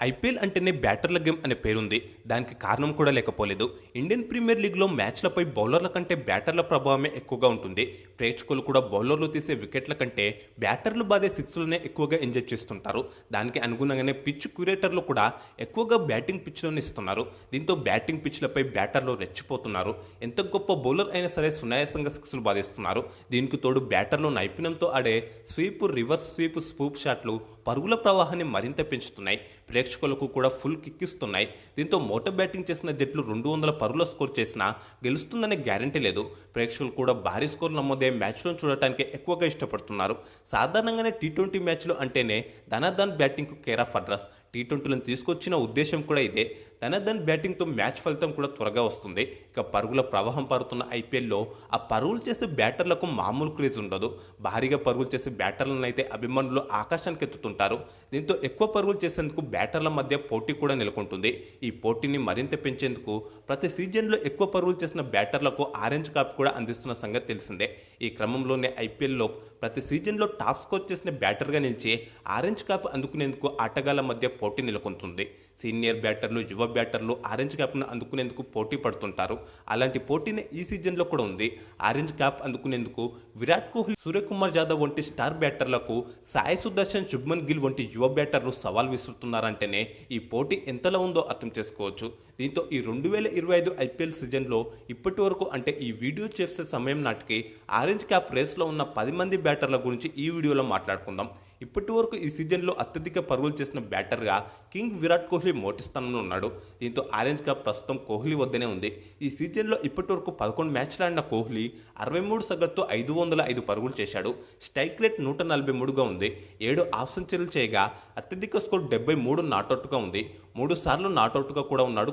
IPL అంటేనే బ్యాటర్ల game అనే పేరుంది. దానికి కారణం కూడా లేకపోలేదు. ఇండియన్ ప్రీమియర్ లీగ్లో మ్యాచ్లపై బౌలర్ల కంటే బ్యాటర్ల ప్రభావమే ఎక్కువగా ఉంటుంది. ప్రేక్షకులు కూడా బౌలర్లు తీసే వికెట్ల కంటే బ్యాటర్లు బాదే సిక్స్లనే ఎక్కువగా ఎంజాయ్ చేస్తుంటారు. దానికి అనుగుణంగానే పిచ్ క్యూరేటర్లు కూడా ఎక్కువగా బ్యాటింగ్ పిచ్లోనే ఇస్తున్నారు. దీంతో బ్యాటింగ్ పిచ్లపై బ్యాటర్లు రెచ్చిపోతున్నారు. ఎంత గొప్ప బౌలర్ అయినా సరే సునాయాసంగా సిక్స్లు బాధేస్తున్నారు. దీనికి తోడు బ్యాటర్లు నైపుణ్యంతో ఆడే స్వీప్, రివర్స్ స్వీప్, స్పూప్ షాట్లు పరుగుల ప్రవాహాన్ని మరింత పెంచుతున్నాయి. ప్రేక్షకులకు కూడా ఫుల్ కిక్కిస్తున్నాయి. దీంతో మోటార్ బ్యాటింగ్ చేసిన జట్లు 200 పరుగుల స్కోర్ చేసినా గెలుస్తుందనే గ్యారంటీ లేదు. ప్రేక్షకులు కూడా భారీ స్కోర్ నమోదే మ్యాచ్లను చూడటానికి ఎక్కువగా ఇష్టపడుతున్నారు. సాధారణంగానే టీ20 మ్యాచ్లు అంటేనే ధనాధన్ బ్యాటింగ్కు కేర్ ఆఫ్ అడ్రస్. టీ20లను తీసుకొచ్చిన ఉద్దేశం కూడా ఇదే. ధనాధన్ బ్యాటింగ్తో మ్యాచ్ ఫలితం కూడా త్వరగా వస్తుంది. ఇక పరుగుల ప్రవాహం పారుతున్న ఐపీఎల్లో ఆ పరుగులు చేసే బ్యాటర్లకు మామూలు క్రేజ్ ఉండదు. భారీగా పరుగులు చేసే బ్యాటర్లను అయితే అభిమానులు ఆకాశానికి ఎత్తుతుంటారు. దీంతో ఎక్కువ పరుగులు చేసేందుకు బ్యాటర్ల మధ్య పోటీ కూడా నెలకొంటుంది. ఈ పోటీని మరింత పెంచేందుకు ప్రతి సీజన్లో ఎక్కువ పరుగులు చేసిన బ్యాటర్లకు ఆరెంజ్ క్యాప్ కూడా అందిస్తున్న సంగతి తెలిసిందే. ఈ క్రమంలోనే ఐపీఎల్లో ప్రతి సీజన్లో టాప్ స్కోర్ చేసిన బ్యాటర్గా నిలిచి ఆరెంజ్ క్యాప్ అందుకునేందుకు ఆటగాళ్ల మధ్య పోటీ నెలకొంటుంది. సీనియర్ బ్యాటర్లు, యువ బ్యాటర్లు ఆరెంజ్ క్యాప్ను అందుకునేందుకు పోటీ పడుతుంటారు. అలాంటి పోటీనే ఈ సీజన్లో కూడా ఉంది. ఆరెంజ్ క్యాప్ అందుకునేందుకు విరాట్ కోహ్లీ, సూర్యకుమార్ యాదవ్ వంటి స్టార్ బ్యాటర్లకు సాయి సుదర్శన్, శుభ్మన్ గిల్ వంటి యువ బ్యాటర్లు సవాల్ విసురుతున్నారంటేనే ఈ పోటీ ఎంతలా ఉందో అర్థం చేసుకోవచ్చు. దీంతో ఈ 2025 ఐపీఎల్ సీజన్లో ఇప్పటి వరకు, అంటే ఈ వీడియో చేసే సమయం నాటికి ఆరెంజ్ క్యాప్ రేస్లో ఉన్న 10 మంది బ్యాటర్ల గురించి ఈ వీడియోలో మాట్లాడుకుందాం. ఇప్పటి వరకు ఈ సీజన్లో అత్యధిక పరుగులు చేసిన బ్యాటర్గా కింగ్ విరాట్ కోహ్లీ మొదటి స్థానంలో ఉన్నాడు. దీంతో ఆరెంజ్ క్యాప్ ప్రస్తుతం కోహ్లీ వద్దనే ఉంది. ఈ సీజన్లో ఇప్పటి వరకు 11 మ్యాచ్లు ఆడిన కోహ్లీ 63 సగటుతో 505 పరుగులు చేశాడు. స్ట్రైక్ రేట్ 143గా ఉంది. 7 హాఫ్ సెంచరీలు చేయగా అత్యధిక స్కోర్ 73 నాట్అవుట్గా ఉంది. 3 సార్లు నాట్అవుట్గా కూడా ఉన్నాడు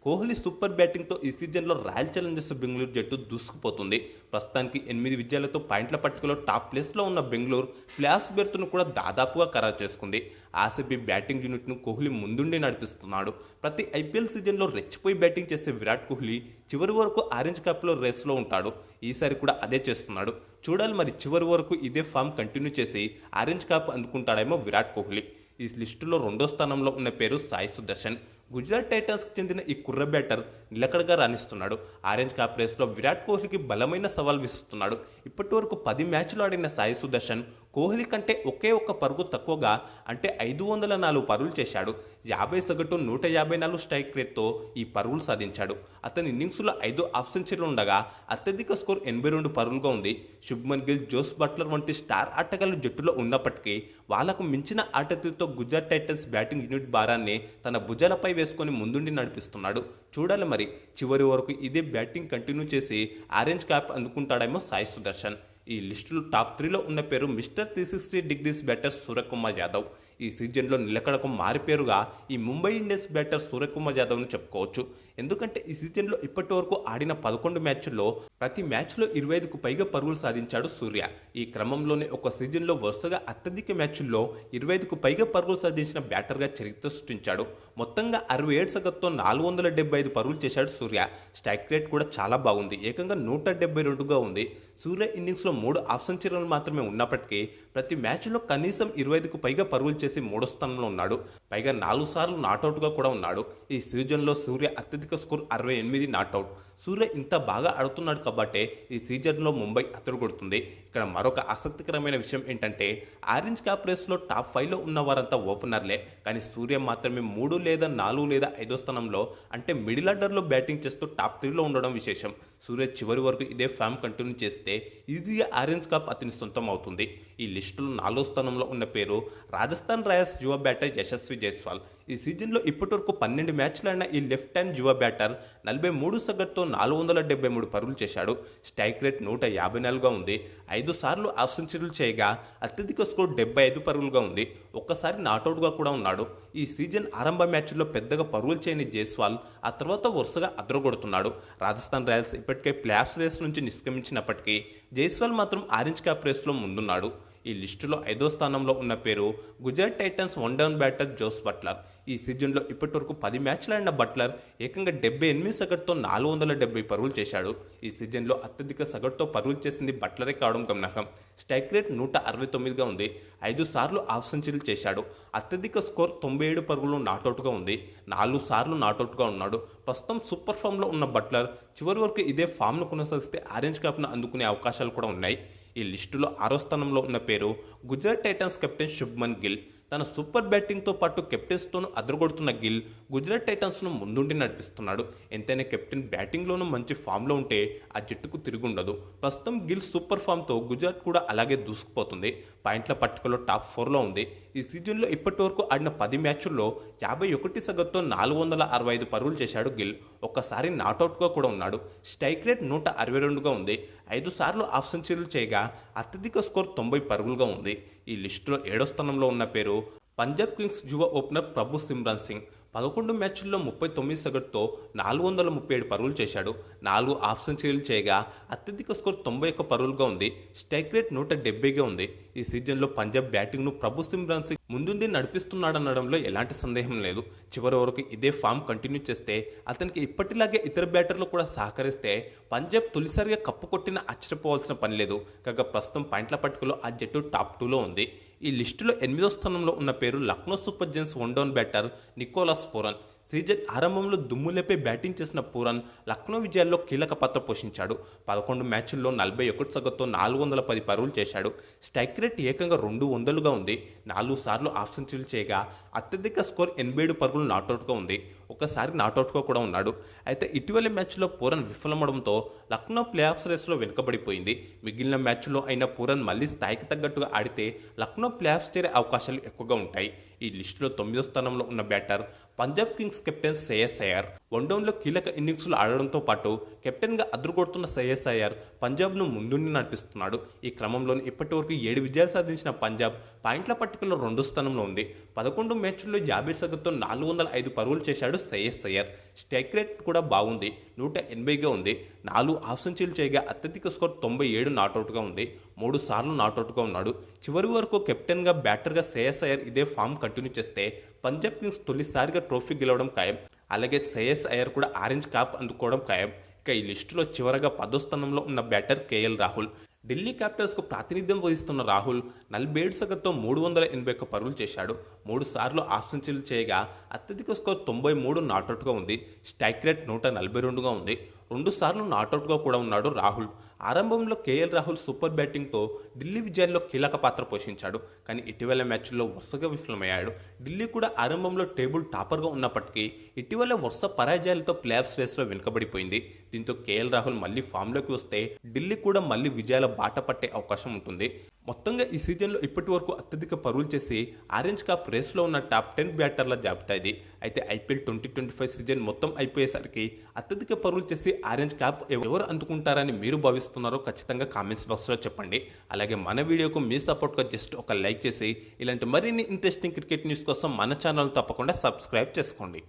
కోహ్లీ సూపర్ బ్యాటింగ్తో ఈ సీజన్లో రాయల్ ఛాలెంజర్స్ బెంగళూరు జట్టు దూసుకుపోతుంది. ప్రస్తుతానికి 8 విజయాలతో పాయింట్ల పట్టికలో టాప్ ప్లేస్లో ఉన్న బెంగళూరు ప్లేఆఫ్స్ బెర్త్ను కూడా దాదాపుగా ఖరారు చేసుకుంది. ఆర్సీబీ బ్యాటింగ్ యూనిట్ను కోహ్లీ ముందుండి నడిపిస్తున్నాడు. ప్రతి ఐపీఎల్ సీజన్లో రెచ్చిపోయి బ్యాటింగ్ చేసే విరాట్ కోహ్లీ చివరి వరకు ఆరెంజ్ క్యాప్లో రేస్లో ఉంటాడు. ఈసారి కూడా అదే చేస్తున్నాడు. చూడాలి మరి చివరి వరకు ఇదే ఫామ్ కంటిన్యూ చేసి ఆరెంజ్ క్యాప్ అందుకుంటాడేమో విరాట్ కోహ్లీ. ఈ లిస్టులో 2వ స్థానంలో ఉన్న పేరు సాయి సుదర్శన్. గుజరాత్ టైటన్స్కి చెందిన ఈ కుర్ర బ్యాటర్ నిలకడగా రాణిస్తున్నాడు. ఆరెంజ్ క్యాప్ రేస్లో విరాట్ కోహ్లీకి బలమైన సవాల్ విసురుతున్నాడు. ఇప్పటి వరకు 10 మ్యాచ్లు ఆడిన సాయి సుదర్శన్ కోహ్లీ కంటే ఒకే ఒక్క పరుగు తక్కువగా, అంటే 504 పరుగులు చేశాడు. 50 సగటు 154 స్ట్రైక్ రేట్తో ఈ పరుగులు సాధించాడు. అతని ఇన్నింగ్స్లో 5 హాఫ్ సెంచరీలు ఉండగా అత్యధిక స్కోర్ 82 పరుగులుగా ఉంది. శుభ్మన్ గిల్, జోస్ బట్లర్ వంటి స్టార్ ఆటగాళ్లు జట్టులో ఉన్నప్పటికీ వాళ్లకు మించిన ఆటతీరుతో గుజరాత్ టైటన్స్ బ్యాటింగ్ యూనిట్ భారాన్ని తన భుజాలపై వేసుకొని ముందుండి నడిపిస్తున్నాడు. చూడాలి మరి చివరి వరకు ఇదే బ్యాటింగ్ కంటిన్యూ చేసి ఆరెంజ్ క్యాప్ అందుకుంటాడేమో సాయి సుదర్శన్. ఈ లిస్టులో టాప్ 3లో ఉన్న పేరు mister 360 degrees batter Suryakumar Yadav. ఈ సీజన్లో నిలకడకు మారిపేరుగా ఈ ముంబై ఇండియన్స్ బ్యాటర్ సూర్యకుమార్ యాదవ్ను చెప్పుకోవచ్చు. ఎందుకంటే ఈ సీజన్లో ఇప్పటి వరకు ఆడిన 11 మ్యాచ్ల్లో ప్రతి మ్యాచ్లో 25కు పైగా పరుగులు సాధించాడు సూర్య. ఈ క్రమంలోనే ఒక సీజన్లో వరుసగా అత్యధిక మ్యాచ్ల్లో 25కు పైగా పరుగులు సాధించిన బ్యాటర్గా చరిత్ర సృష్టించాడు. మొత్తంగా 67 సగటుతో 475 పరుగులు చేశాడు సూర్య. స్ట్రైక్ రేట్ కూడా చాలా బాగుంది. ఏకంగా 172గా ఉంది. సూర్య ఇన్నింగ్స్లో 3 హాఫ్ సెంచరీలు మాత్రమే ఉన్నప్పటికీ ప్రతి మ్యాచ్లో కనీసం 25కు పైగా పరుగులు చేసి 3వ స్థానంలో ఉన్నాడు. పైగా 4 సార్లు నాట్అవుట్గా కూడా ఉన్నాడు. ఈ సీజన్లో సూర్య అత్యధిక స్కోర్ 68 నాట్అవుట్. సూర్య ఇంత బాగా ఆడుతున్నాడు కాబట్టే ఈ సీజన్లో ముంబై అతురుగొడుతుంది. ఇక్కడ మరొక ఆసక్తికరమైన విషయం ఏంటంటే ఆరెంజ్ క్యాప్ రేస్లో టాప్ 5లో ఉన్న వారంతా ఓపెనర్లే. కానీ సూర్య మాత్రమే 3 లేదా 4 లేదా 5వ స్థానంలో, అంటే మిడిల్ ఆర్డర్లో బ్యాటింగ్ చేస్తూ టాప్ 3లో ఉండడం విశేషం. సూర్య చివరి వరకు ఇదే ఫామ్ కంటిన్యూ చేస్తే ఈజీగా ఆరెంజ్ క్యాప్ అతని సొంతం అవుతుంది. ఈ లిస్టులో 4వ స్థానంలో ఉన్న పేరు రాజస్థాన్ రాయల్స్ యువ బ్యాటర్ యశస్వి జైస్వాల్. ఈ సీజన్లో ఇప్పటివరకు 12 మ్యాచ్లు ఆడిన ఈ లెఫ్ట్ హ్యాండ్ యువ బ్యాటర్ 43 సగటుతో 473 పరుగులు చేశాడు. స్ట్రైక్ రేట్ 154గా ఉంది. 5 సార్లు హాఫ్ సెంచరీలు చేయగా అత్యధిక స్కోర్ 75 పరుగులుగా ఉంది. ఒక్కసారి నాట్అవుట్గా కూడా ఉన్నాడు. ఈ సీజన్ ఆరంభ మ్యాచ్ల్లో పెద్దగా పరుగులు చేయని జైస్వాల్ ఆ తర్వాత వరుసగా అదరగొడుతున్నాడు. రాజస్థాన్ రాయల్స్ ఇప్పటికే ప్లేఆఫ్స్ రేస్ నుంచి నిష్క్రమించినప్పటికీ జైస్వాల్ మాత్రం ఆరెంజ్ క్యాప్ రేస్లో ముందున్నాడు. ఈ లిస్టులో 5వ స్థానంలో ఉన్న పేరు Gujarat Titans one down batter Jos Buttler. ఈ సీజన్లో ఇప్పటివరకు 10 మ్యాచ్లు ఆడిన బట్లర్ ఏకంగా 78 సగటుతో 470 పరుగులు చేశాడు. ఈ సీజన్లో అత్యధిక సగటుతో పరుగులు చేసింది బట్లరే కావడం గమనార్హం. స్ట్రైక్ రేట్ 169గా ఉంది. 5 సార్లు హాఫ్ సెంచరీలు చేశాడు. అత్యధిక స్కోర్ 97 పరుగులు నాటౌట్గా ఉంది. 4 సార్లు నాటౌట్గా ఉన్నాడు. ప్రస్తుతం సూపర్ ఫామ్లో ఉన్న బట్లర్ చివరి వరకు ఇదే ఫామ్ను కొనసాగిస్తే ఆరెంజ్ క్యాప్ను అందుకునే అవకాశాలు కూడా ఉన్నాయి. ఈ లిస్టులో 6వ స్థానంలో ఉన్న పేరు గుజరాత్ టైటన్స్ కెప్టెన్ శుభ్మన్ గిల్. తన సూపర్ బ్యాటింగ్తో పాటు కెప్టెన్స్తోనూ అదరగొడుతున్న గిల్ గుజరాత్ టైటన్స్ను ముందుండి నడిపిస్తున్నాడు. ఎంతైనా కెప్టెన్ బ్యాటింగ్లోనూ మంచి ఫామ్లో ఉంటే ఆ జట్టుకు తిరుగుండదు. ప్రస్తుతం గిల్ సూపర్ ఫామ్తో గుజరాత్ కూడా అలాగే దూసుకుపోతుంది. పాయింట్ల పట్టికలో టాప్ 4లో ఉంది. ఈ సీజన్లో ఇప్పటివరకు ఆడిన 10 మ్యాచ్ల్లో 51 సగటుతో 465 పరుగులు చేశాడు గిల్. ఒక్కసారి నాటౌట్గా కూడా ఉన్నాడు. స్ట్రైక్ రేట్ 162గా ఉంది. 5 సార్లు హాఫ్ సెంచరీలు చేయగా అత్యధిక స్కోర్ 90 పరుగులుగా ఉంది. ఈ లిస్టులో 7వ స్థానంలో ఉన్న పేరు పంజాబ్ కింగ్స్ యువ ఓపెనర్ ప్రభు సిమ్రాన్ సింగ్. 11 మ్యాచ్ల్లో 39 సగటుతో 437 పరుగులు చేశాడు. 4 హాఫ్ సెంచరీలు చేయగా అత్యధిక స్కోర్ 91 పరుగులుగా ఉంది. స్ట్రైక్ రేట్ 170గా ఉంది. ఈ సీజన్లో పంజాబ్ బ్యాటింగ్ను ప్రభు సిమ్రాన్ సింగ్ ముందుండి నడిపిస్తున్నాడనడంలో ఎలాంటి సందేహం లేదు. చివరి వరకు ఇదే ఫామ్ కంటిన్యూ చేస్తే, అతనికి ఇప్పటిలాగే ఇతర బ్యాటర్లు కూడా సహకరిస్తే పంజాబ్ తొలిసారిగా కప్పు కొట్టిన ఆశ్చర్యపోవాల్సిన పని లేదు. కాగా ప్రస్తుతం పాయింట్ల పట్టికలో ఆ జట్టు టాప్ 2లో ఉంది. ఈ లిస్టులో 8వ స్థానంలో ఉన్న పేరు Lucknow Super Giants one down batter Nicholas Pooran. Season ఆరంభంలో దుమ్ములేపై బ్యాటింగ్ చేసిన పూరన్ లక్నో విజయాల్లో కీలక పాత్ర పోషించాడు. 11 మ్యాచ్ల్లో 41 సగటుతో 410 పరుగులు చేశాడు. స్ట్రైక్ రేట్ ఏకంగా 200గా ఉంది. 4 సార్లు హాఫ్ సెంచరీలు చేయగా అత్యధిక స్కోర్ 87 పరుగులు నాటౌట్గా ఉంది. ఒకసారి నాటౌట్గా కూడా ఉన్నాడు. అయితే ఇటీవలి మ్యాచ్లో పూరన్ విఫలమవడంతో లక్నో ప్లే ఆఫ్స్ రేస్లో వెనుకబడిపోయింది. మిగిలిన మ్యాచ్లో అయిన పూరన్ మళ్లీ స్థాయికి తగ్గట్టుగా ఆడితే లక్నో ప్లే ఆఫ్స్ చేరే అవకాశాలు ఎక్కువగా ఉంటాయి. ఈ లిస్టులో 9వ స్థానంలో ఉన్న batter Punjab Kings captain Shreyas Iyer. వన్డౌన్లో కీలక ఇన్నింగ్స్లు ఆడడంతో పాటు కెప్టెన్గా అదరగొడుతున్న శ్రేయస్ అయ్యర్ పంజాబ్ను ముందుండి నడిపిస్తున్నాడు. ఈ క్రమంలో ఇప్పటివరకు 7 విజయాలు సాధించిన పంజాబ్ పాయింట్ల పట్టికలో 2వ స్థానంలో ఉంది. 11 మ్యాచ్ల్లో 50 సగటుతో 405 పరుగులు చేశాడు శ్రేయస్ అయ్యర్. స్ట్రైక్ రేట్ కూడా బాగుంది. 180గా ఉంది. 4 హాఫ్ సెంచరీలు చేయగా అత్యధిక స్కోర్ 97 నాటౌట్గా ఉంది. 3 సార్లు నాటౌట్గా ఉన్నాడు. చివరి వరకు కెప్టెన్గా బ్యాటర్గా శ్రేయస్ అయ్యర్ ఇదే ఫామ్ కంటిన్యూ చేస్తే పంజాబ్ కింగ్స్ తొలిసారిగా ట్రోఫీ గెలవడం ఖాయం. అలాగే శ్రేయస్ అయ్యర్ కూడా ఆరెంజ్ క్యాప్ అందుకోవడం ఖాయం. ఇక ఈ లిస్టులో చివరగా 10వ స్థానంలో ఉన్న బ్యాటర్ కేఎల్ రాహుల్. ఢిల్లీ క్యాపిటల్స్కు ప్రాతినిధ్యం వహిస్తున్న రాహుల్ 47 సగటుతో 381 పరుగులు చేశాడు. 3 సార్లు హాఫ్ సెంచరీలు చేయగా అత్యధిక స్కోర్ 93 నాటౌట్గా ఉంది. స్ట్రైక్ రేట్ 142గా ఉంది. 2 సార్లు నాటౌట్గా కూడా ఉన్నాడు రాహుల్. ఆరంభంలో కేఎల్ రాహుల్ సూపర్ బ్యాటింగ్తో ఢిల్లీ విజయాల్లో కీలక పాత్ర పోషించాడు. కానీ ఇటీవల మ్యాచ్ల్లో వరుసగా విఫలమయ్యాడు. ఢిల్లీ కూడా ఆరంభంలో టేబుల్ టాపర్గా ఉన్నప్పటికీ ఇటీవల వరుస పరాజయాలతో ప్లే ఆఫ్స్ రేస్లో వెనుకబడిపోయింది. దీంతో కేఎల్ రాహుల్ మళ్లీ ఫామ్లోకి వస్తే ఢిల్లీ కూడా మళ్లీ విజయాల బాట పట్టే అవకాశం ఉంటుంది. మొత్తంగా ఈ సీజన్లో ఇప్పటి వరకు అత్యధిక పరుగులు చేసి ఆరెంజ్ క్యాప్ రేస్లో ఉన్న టాప్ 10 బ్యాటర్ల జాబితా ఇది. అయితే ఐపీఎల్ 2025 సీజన్ మొత్తం అయిపోయేసరికి అత్యధిక పరుగులు చేసి ఆరెంజ్ క్యాప్ ఎవరు అందుకుంటారని మీరు భావిస్తున్నారో ఖచ్చితంగా కామెంట్స్ బాక్స్లో చెప్పండి. అలాగే మన వీడియోకు మీ సపోర్ట్గా జస్ట్ ఒక లైక్ చేసి ఇలాంటి మరిన్ని ఇంట్రెస్టింగ్ క్రికెట్ న్యూస్ కోసం మన ఛానల్ తప్పకుండా సబ్స్క్రైబ్ చేసుకోండి.